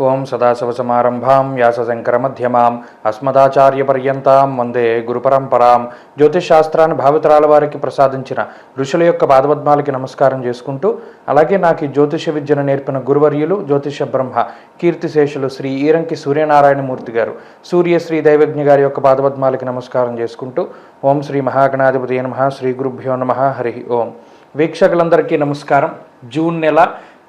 ఓం సదాశివసమారంభాం వ్యాసశంకరమధ్యమాం అస్మదాచార్యపర్యంతాం వందే గురుపరంపరాం. జ్యోతిషశాస్త్రాన్ని భావితరాల వారికి ప్రసాదించిన ఋషుల యొక్క పాదపద్మాలకి నమస్కారం చేసుకుంటూ, అలాగే నాకు ఈ జ్యోతిష విద్యను నేర్పిన గురువర్యులు జ్యోతిష బ్రహ్మ కీర్తిశేషులు శ్రీ ఈరంకి సూర్యనారాయణమూర్తి గారు, సూర్యశ్రీ దైవజ్ఞ గారి యొక్క పాదపద్మాలకి నమస్కారం చేసుకుంటూ, ఓం శ్రీ మహాగణాధిపతి నమః, శ్రీ గురుభ్యో నమః, హరి ఓం. వీక్షకులందరికీ నమస్కారం. జూన్ నెల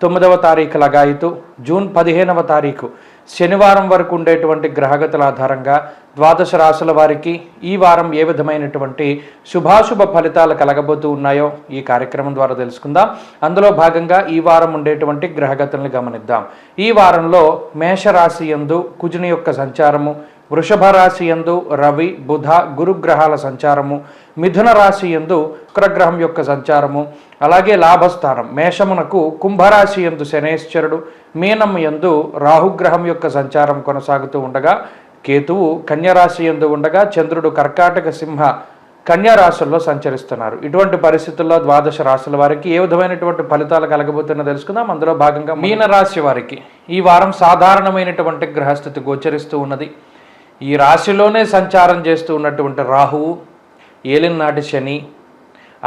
9వ తారీఖు లగాయితూ జూన్ 15వ తారీఖు శనివారం వరకు ఉండేటువంటి గ్రహగతుల ఆధారంగా ద్వాదశ రాశుల వారికి ఈ వారం ఏ విధమైనటువంటి శుభాశుభ ఫలితాలు కలగబోతూ ఉన్నాయో ఈ కార్యక్రమం ద్వారా తెలుసుకుందాం. అందులో భాగంగా ఈ వారం ఉండేటువంటి గ్రహగతులను గమనిద్దాం. ఈ వారంలో మేషరాశి యందు కుజుని యొక్క సంచారము, వృషభ రాశి యందు రవి బుధ గురుగ్రహాల సంచారము, మిథున రాశి యందు శుక్రగ్రహం యొక్క సంచారము, అలాగే లాభస్థానం మేషమునకు కుంభరాశి యందు శనేశ్వరుడు, మీనం యందు రాహుగ్రహం యొక్క సంచారం కొనసాగుతూ ఉండగా, కేతువు కన్యరాశి యందు ఉండగా, చంద్రుడు కర్కాటక సింహ కన్యారాశుల్లో సంచరిస్తున్నారు. ఇటువంటి పరిస్థితుల్లో ద్వాదశ రాశుల వారికి ఏ విధమైనటువంటి ఫలితాలు కలగబోతున్నా తెలుసుకుందాం. అందులో భాగంగా మీనరాశి వారికి ఈ వారం సాధారణమైనటువంటి గ్రహస్థితి గోచరిస్తూ ఉన్నది. ఈ రాశిలోనే సంచారం చేస్తూ ఉన్నటువంటి రాహువు, ఏలినాటి శని,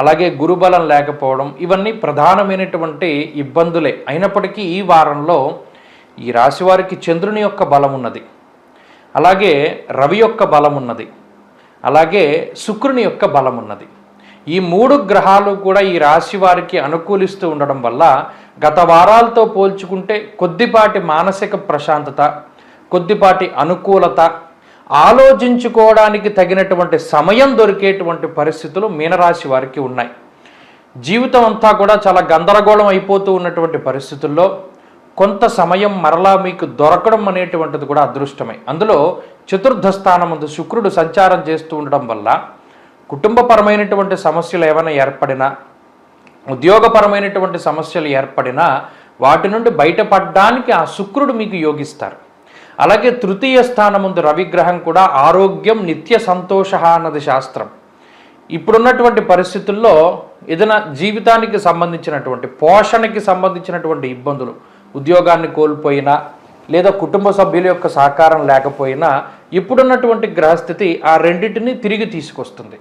అలాగే గురుబలం లేకపోవడం, ఇవన్నీ ప్రధానమైనటువంటి ఇబ్బందులే. అయినప్పటికీ ఈ వారంలో ఈ రాశి వారికి చంద్రుని యొక్క బలం ఉన్నది, అలాగే రవి యొక్క బలం ఉన్నది, అలాగే శుక్రుని యొక్క బలం ఉన్నది. ఈ మూడు గ్రహాలు కూడా ఈ రాశి వారికి అనుకూలిస్తూ ఉండడం వల్ల గత వారాలతో పోల్చుకుంటే కొద్దిపాటి మానసిక ప్రశాంతత, కొద్దిపాటి అనుకూలత, ఆలోచించుకోవడానికి తగినటువంటి సమయం దొరికేటువంటి పరిస్థితులు మీనరాశి వారికి ఉన్నాయి. జీవితం అంతా కూడా చాలా గందరగోళం అయిపోతూ ఉన్నటువంటి పరిస్థితుల్లో కొంత సమయం మరలా మీకు దొరకడం అనేటువంటిది కూడా అదృష్టమే. అందులో చతుర్థ స్థానం ముందు శుక్రుడు సంచారం చేస్తూ ఉండడం వల్ల కుటుంబపరమైనటువంటి సమస్యలు ఏమైనా ఏర్పడినా, ఉద్యోగపరమైనటువంటి సమస్యలు ఏర్పడినా వాటి నుండి బయటపడడానికి ఆ శుక్రుడు మీకు యోగిస్తారు. అలాగే తృతీయ స్థానం ముందు రవిగ్రహం కూడా ఆరోగ్యం నిత్య సంతోష అన్నది శాస్త్రం. ఇప్పుడున్నటువంటి పరిస్థితుల్లో ఏదైనా జీవితానికి సంబంధించినటువంటి పోషణకి సంబంధించినటువంటి ఇబ్బందులు, ఉద్యోగాన్ని కోల్పోయినా లేదా కుటుంబ సభ్యుల యొక్క సహకారం లేకపోయినా ఇప్పుడున్నటువంటి గ్రహస్థితి ఆ రెండింటిని తిరిగి తీసుకొస్తుంది.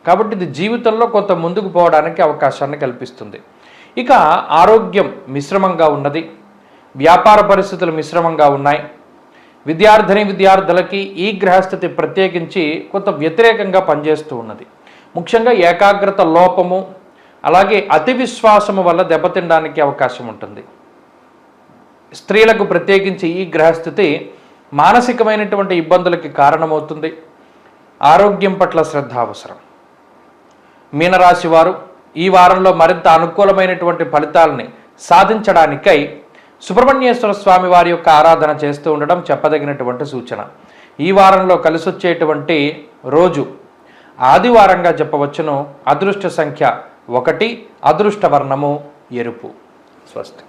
కాబట్టి ఇది జీవితంలో కొంత ముందుకు పోవడానికి అవకాశాన్ని కల్పిస్తుంది. ఇక ఆరోగ్యం మిశ్రమంగా ఉన్నది, వ్యాపార పరిస్థితులు మిశ్రమంగా ఉన్నాయి. విద్యార్థులకి ఈ గ్రహస్థితి ప్రత్యేకించి కొంత వ్యతిరేకంగా పనిచేస్తూ ఉన్నది. ముఖ్యంగా ఏకాగ్రత లోపము, అలాగే అతి విశ్వాసము వల్ల దెబ్బతినడానికి అవకాశం ఉంటుంది. స్త్రీలకు ప్రత్యేకించి ఈ గ్రహస్థితి మానసికమైనటువంటి ఇబ్బందులకి కారణమవుతుంది. ఆరోగ్యం పట్ల శ్రద్ధ అవసరం. మీనరాశి వారు ఈ వారంలో మరింత అనుకూలమైనటువంటి ఫలితాలని సాధించడానికై సుబ్రహ్మణ్యేశ్వర స్వామి వారి యొక్క ఆరాధన చేస్తూ ఉండడం చెప్పదగినటువంటి సూచన. ఈ వారంలో కలిసొచ్చేటువంటి రోజు ఆదివారంగా చెప్పవచ్చును. అదృష్ట సంఖ్య 1, అదృష్ట వర్ణము ఎరుపు. స్వస్తి.